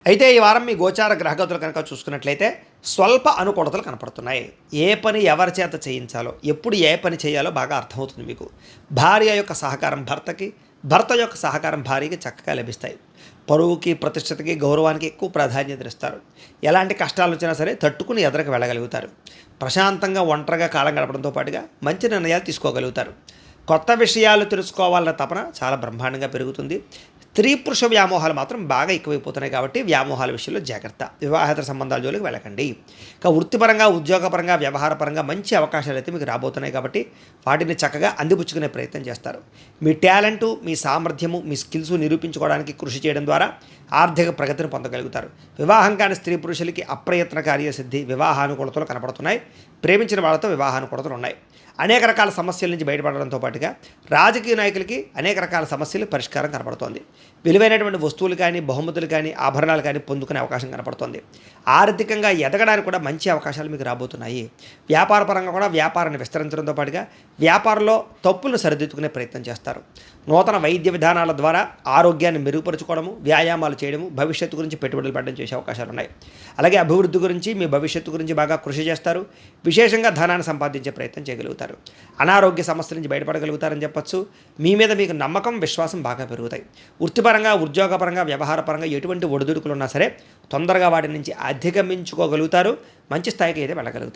అయితే ఈ వారం మీ గోచార గ్రహగతులు కనుక చూసుకున్నట్లయితే స్వల్ప అనుకూలతలు కనపడుతున్నాయి. ఏ పని ఎవరి చేత చేయించాలో, ఎప్పుడు ఏ పని చేయాలో బాగా అర్థమవుతుంది మీకు. భార్య యొక్క సహకారం భర్తకి, భర్త యొక్క సహకారం భార్యకి చక్కగా లభిస్తాయి. పరువుకి, ప్రతిష్టతకి, గౌరవానికి ఎక్కువ ప్రాధాన్యత ఇస్తారు. ఎలాంటి కష్టాలు వచ్చినా సరే తట్టుకుని ఎదరికి వెళ్ళగలుగుతారు. ప్రశాంతంగా ఒంటరిగా కాలం గడపడంతో పాటుగా మంచి నిర్ణయాలు తీసుకోగలుగుతారు. కొత్త విషయాలు తెలుసుకోవాలన్న తపన చాలా బ్రహ్మాండంగా పెరుగుతుంది. స్త్రీ పురుష వ్యామోహాలు మాత్రం బాగా ఎక్కువైపోతున్నాయి కాబట్టి వ్యామోహాల విషయంలో జాగ్రత్త. వివాహేతర సంబంధాల జోలికి వెళ్ళకండి. ఇక వృత్తిపరంగా, ఉద్యోగపరంగా, వ్యవహారపరంగా మంచి అవకాశాలు అయితే మీకు రాబోతున్నాయి కాబట్టి వాటిని చక్కగా అందిపుచ్చుకునే ప్రయత్నం చేస్తారు. మీ టాలెంటు, మీ సామర్థ్యము, మీ స్కిల్స్ నిరూపించుకోవడానికి కృషి చేయడం ద్వారా ఆర్థిక ప్రగతిని పొందగలుగుతారు. వివాహం కాని స్త్రీ పురుషులకి అప్రయత్న కార్యసిద్ధి, వివాహానుకూలతలు కనపడుతున్నాయి. ప్రేమించిన వాళ్ళతో వివాహానుకూలతలు ఉన్నాయి. అనేక రకాల సమస్యల నుంచి బయటపడడంతో పాటుగా రాజకీయ నాయకులకి అనేక రకాల సమస్యలు పరిష్కారం కనపడుతోంది. విలువైనటువంటి వస్తువులు కానీ, బహుమతులు కానీ, ఆభరణాలు కానీ పొందుకునే అవకాశం కనపడుతోంది. ఆర్థికంగా ఎదగడానికి కూడా మంచి అవకాశాలు మీకు రాబోతున్నాయి. వ్యాపార పరంగా కూడా వ్యాపారాన్ని విస్తరించడంతో పాటుగా వ్యాపారంలో తప్పులను సరిదిద్దుకునే ప్రయత్నం చేస్తారు. నూతన వైద్య విధానాల ద్వారా ఆరోగ్యాన్ని మెరుగుపరుచుకోవడము, వ్యాయామాలు చేయడము, భవిష్యత్తు గురించి పెట్టుబడులు పెట్టడం చేసే అవకాశాలు ఉన్నాయి. అలాగే అభివృద్ధి గురించి, మీ భవిష్యత్తు గురించి బాగా కృషి చేస్తారు. విశేషంగా ధనాన్ని సంపాదించే ప్రయత్నం చేయగలుగుతారు. అనారోగ్య సమస్యల నుంచి బయటపడగలుగుతారని చెప్పచ్చు. మీ మీద మీకు నమ్మకం, విశ్వాసం బాగా పెరుగుతాయి. వృత్తిపరంగా, ఉద్యోగపరంగా, వ్యవహారపరంగా ఎటువంటి ఒడిదుడుకులు ఉన్నా సరే తొందరగా వాటి నుంచి అధిగమించుకోగలుగుతారు. మంచి స్థాయికి అయితే వెళ్ళగలుగుతారు.